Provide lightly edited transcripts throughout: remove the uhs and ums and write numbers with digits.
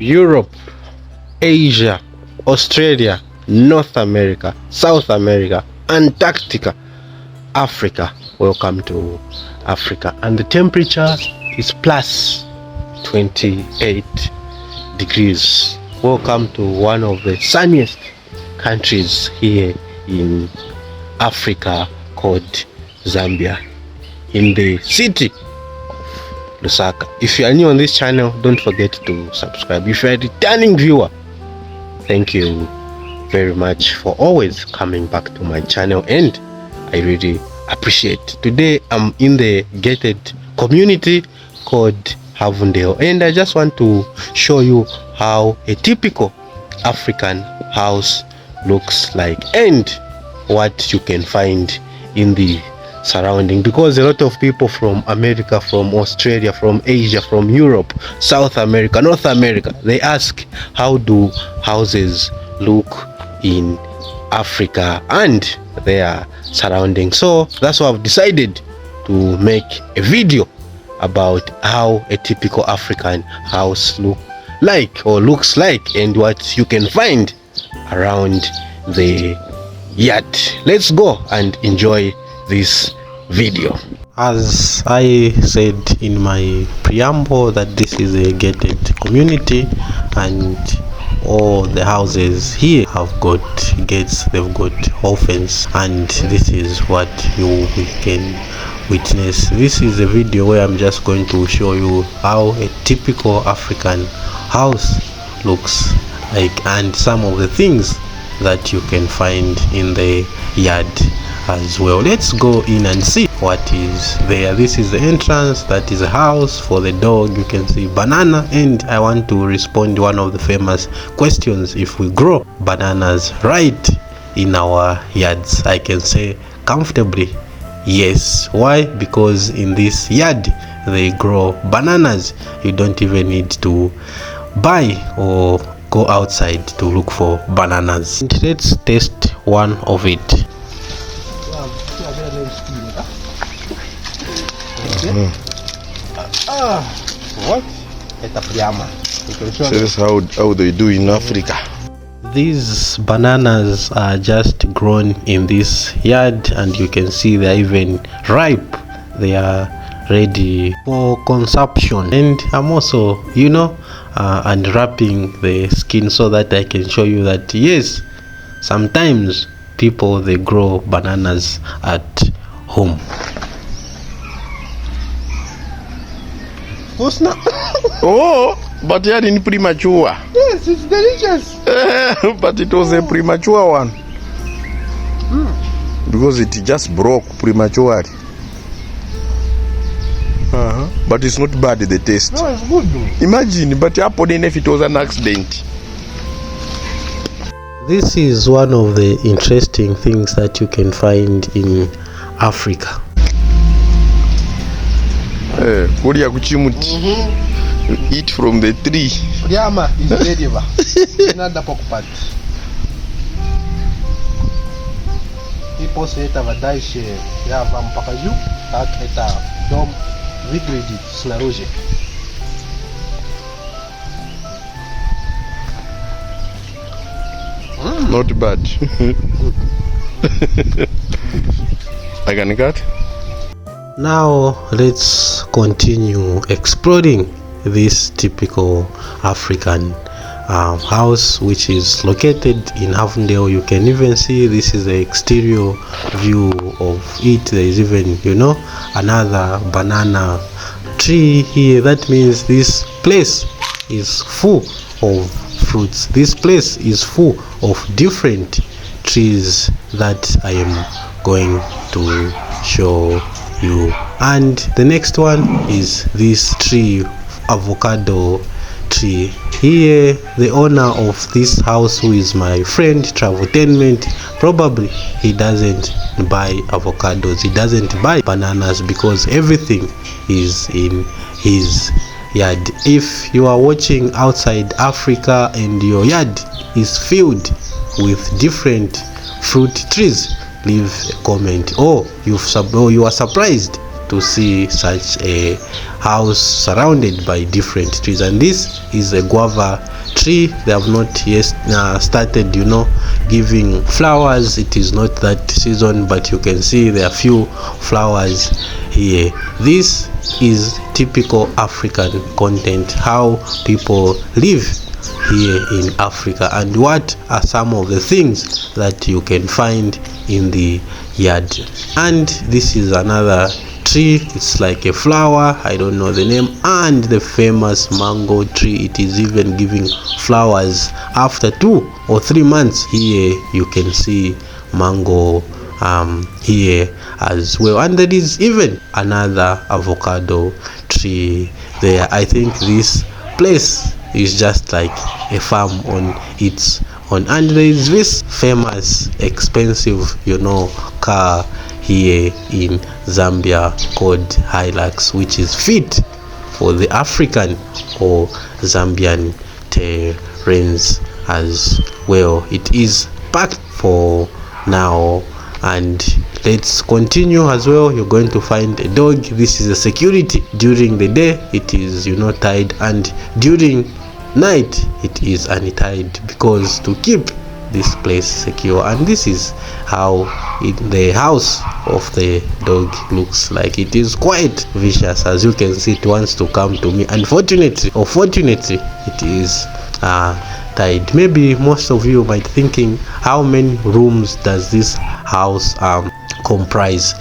Europe, Asia, Australia, North America, South America, Antarctica, Africa. Welcome to Africa. And the temperature is plus 28 degrees. Welcome to one of the sunniest countries here in Africa called Zambia, in the city of Lusaka. If you are new on this channel, don't forget to subscribe. If you are a returning viewer, thank you very much for always coming back to my channel, and I really appreciate. Today I'm in the gated community called Havundale, and I just want to show you how a typical African house looks like and what you can find in the surrounding, because a lot of people from America, from Australia, from Asia, from Europe, South America, North America, they ask how do houses look in Africa and their surroundings. So that's why I've decided to make a video about how a typical African house looks like and what you can find around the yard. Let's go and enjoy this video. As I said in my preamble that this is a gated community and all the houses here have got gates, they've got offense, and this is what you can witness. This is a video where I'm just going to show you how a typical African house looks like and some of the things that you can find in the yard as well. Let's go in and see what is there. This is the entrance, that is a house. For the dog you can see banana, and I want to respond to one of the famous questions: if we grow bananas right in our yards. I can say comfortably yes. Why? Because in this yard they grow bananas. You don't even need to buy or go outside to look for bananas. And let's taste one of it. What? So that's how they do in Africa. These bananas are just grown in this yard, and you can see they are even ripe. They are ready for consumption, and I'm also unwrapping the skin so that I can show you that yes, sometimes people they grow bananas at home. Oh, but you in premature. Yes, it's delicious. But it was a premature one. Because it just broke prematurely. But it's not bad, the taste. No, it's good though. Imagine, but happened if it was an accident. This is one of the interesting things that you can find in Africa. You eat from the tree. People say dom wyglądzi снаружи. Not bad. I can cut. Now let's continue exploring this typical African house, which is located in Havundale. You can even see this is the exterior view of it. There is even another banana tree here. That means this place is full of fruits. This place is full of different trees that I am going to show you. And the next one is this tree, avocado tree. Here the owner of this house, who is my friend Traveltainment, probably he doesn't buy avocados, he doesn't buy bananas, because everything is in his yard. If you are watching outside Africa and your yard is filled with different fruit trees, leave a comment, or you are surprised to see such a house surrounded by different trees. And this is a guava tree. They have not yet started, giving flowers. It is not that season, but you can see there are few flowers here. This is typical African content, how people live here in Africa, and what are some of the things that you can find in the yard. And this is another tree, it's like a flower, I don't know the name, and the famous mango tree. It is even giving flowers after 2 or 3 months. Here you can see mango here as well, and there is even another avocado tree there. I think this place is just like a farm on its own. And there is this famous expensive car here in Zambia called Hilux, which is fit for the African or Zambian terrains as well. It is packed for now, and let's continue as well. You're going to find a dog. This is a security. During the day it is tied, and during night it is untied, because to keep this place secure. And this is how the house of the dog looks like. It is quite vicious, as you can see. It wants to come to me. Unfortunately or fortunately, it is tied. Maybe most of you might thinking, how many rooms does this house comprise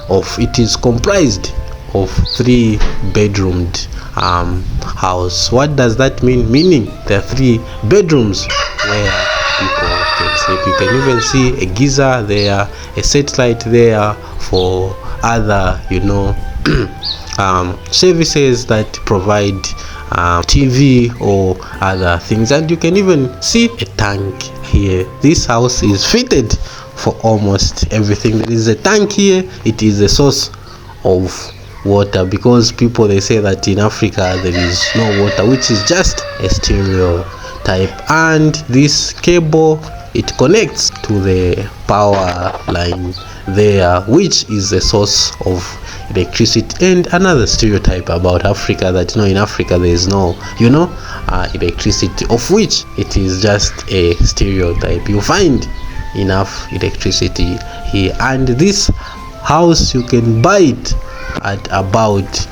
of? It is comprised of 3 bedroomed house. What does that mean? Meaning there are 3 bedrooms where people can sleep. You can even see a geyser there, a satellite there for other services that provide TV or other things. And you can even see a tank here. This house is fitted for almost everything. There is a tank here. It is a source of water, because people, they say that in Africa there is no water, which is just a stereotype. And this cable, it connects to the power line there, which is a source of electricity. And another stereotype about Africa, that in Africa there is no electricity, of which it is just a stereotype. You find enough electricity here. And this house, you can buy it at about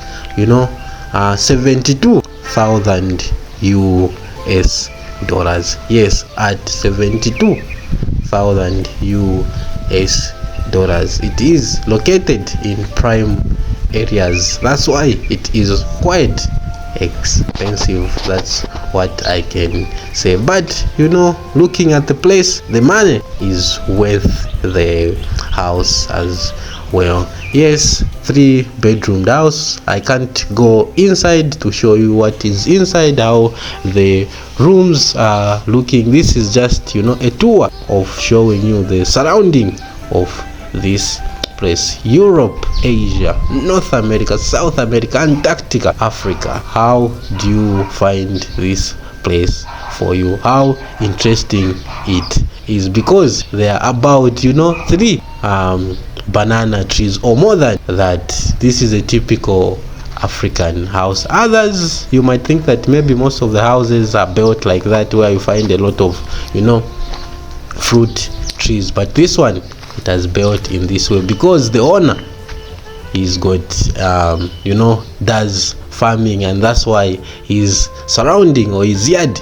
72,000 US dollars. Yes, at 72,000 US dollars. It is located in prime areas. That's why it is quite expensive. That's what I can say. But looking at the place, the money is worth the house as well. Yes, 3 bedroomed house. I can't go inside to show you what is inside, how the rooms are looking. This is just a tour of showing you the surrounding of this place. Europe, Asia, North America, South America, Antarctica, Africa. How do you find this place for you? How interesting it is, because there are about 3 banana trees or more than that. This is a typical African house. Others, you might think that maybe most of the houses are built like that, where you find a lot of fruit trees, but this one, it has built in this way because the owner is got does farming, and that's why his surrounding or his yard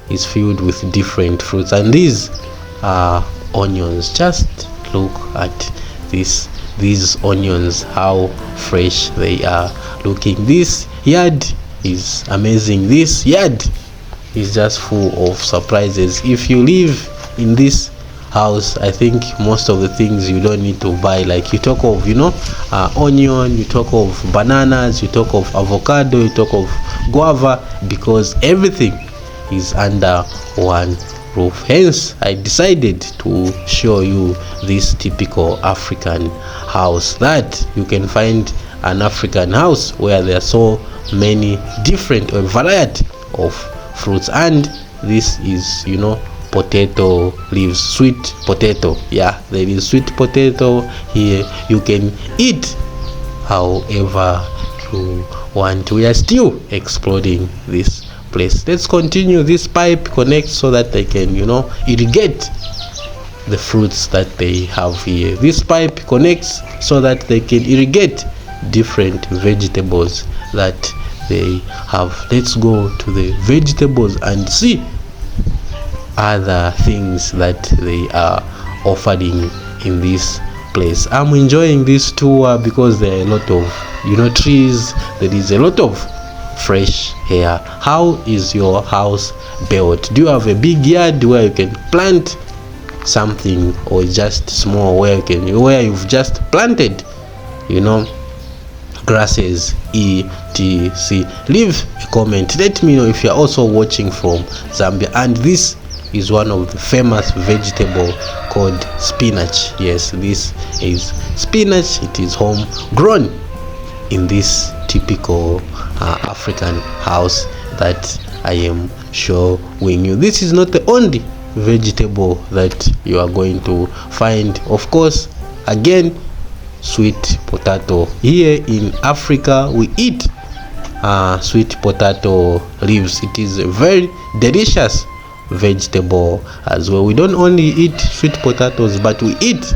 is filled with different fruits. And these are onions. Just look at these onions, how fresh they are looking. This yard is amazing. This yard is just full of surprises. If you live in this house, I think most of the things you don't need to buy. Like you talk of onion, you talk of bananas, you talk of avocado, you talk of guava, because everything is under one roof. Hence I decided to show you this typical African house, that you can find an African house where there are so many different or variety of fruits. And this is potato leaves, sweet potato. Yeah, there is sweet potato here. You can eat however you want. We are still exploring this place. Let's continue. This pipe connects so that they can, you know, irrigate the fruits that they have here. This pipe connects so that they can irrigate different vegetables that they have. Let's go to the vegetables and see other things that they are offering in this place. I'm enjoying this tour because there are a lot of, you know, trees. There is a lot of fresh air. How is your house built? Do you have a big yard where you can plant something, or just small where you've just planted, you know, grasses, etc? Leave a comment. Let me know if you're also watching from Zambia. And this is one of the famous vegetable called spinach. Yes, this is spinach. It is home grown in this typical African house that I am showing you. This is not the only vegetable that you are going to find. Of course, again, sweet potato. Here in Africa we eat sweet potato leaves. It is a very delicious vegetable as well. We don't only eat sweet potatoes, but we eat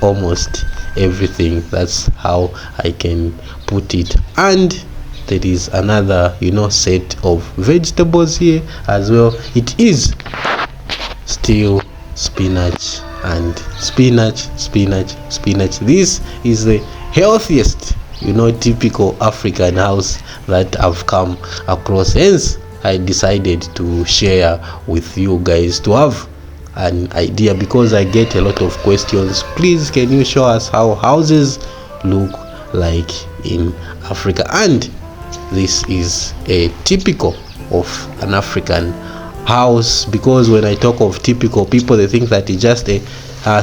almost everything. That's how I can put it. And there is another, you know, set of vegetables here as well. It is still spinach and spinach. This is the healthiest, you know, typical African house that I've come across. Hence I decided to share with you guys to have an idea, because I get a lot of questions. Please, can you show us how houses look like in Africa? And this is a typical of an African house, because when I talk of typical, people they think that it's just a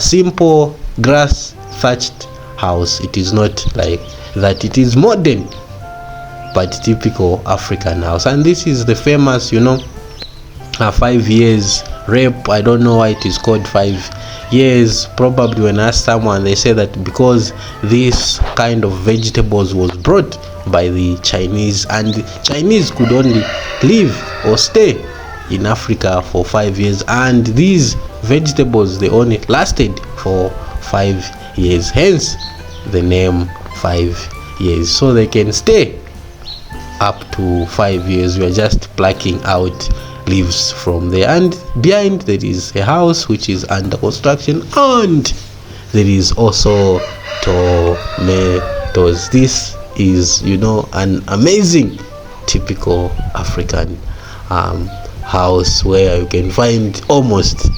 simple grass thatched house. It is not like that. It is modern but typical African house. And this is the famous, you know, 5 years rep. I don't know why it is called 5 years. Probably when I ask someone, they say that because this kind of vegetables was brought by the Chinese, and the Chinese could only live or stay in Africa for 5 years, and these vegetables they only lasted for 5 years, hence the name 5 years. So they can stay up to 5 years. We are just plucking out leaves from there. And behind there is a house which is under construction, and there is also tomatoes. This is, you know, an amazing typical African house where you can find almost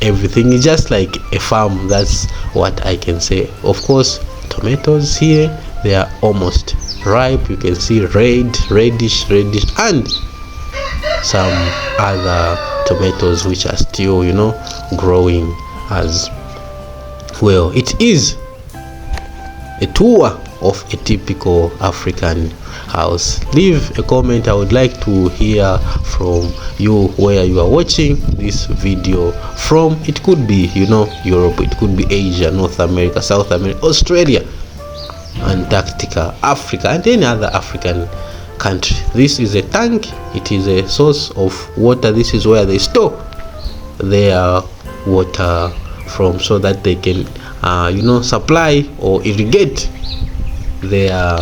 everything. It's just like a farm. That's what I can say. Of course, tomatoes here, they are almost ripe. You can see reddish, and some other tomatoes which are still, you know, growing as well. It is a tour of a typical African house. Leave a comment. I would like to hear from you where you are watching this video from. It could be, you know, Europe, it could be Asia, North America, South America, Australia, Antarctica, Africa, and any other African country. This is a tank. It is a source of water. This is where they store their water from, so that they can you know, supply or irrigate their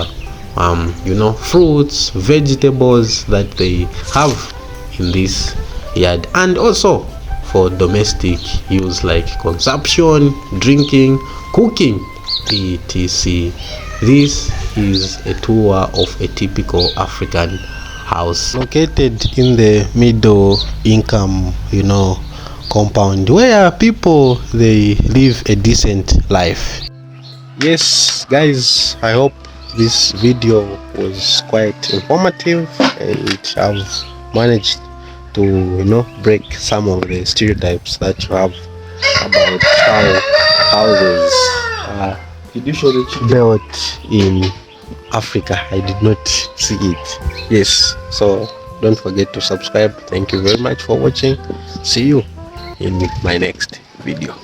you know, fruits, vegetables that they have in this yard, and also for domestic use like consumption, drinking, cooking, etc. This is a tour of a typical African house located in the middle income, you know, compound where people they live a decent life. Yes guys, I hope this video was quite informative, and I've managed to, you know, break some of the stereotypes that you have about how houses are built in Africa. I did not see it. Yes, so don't forget to subscribe. Thank you very much for watching. See you in my next video.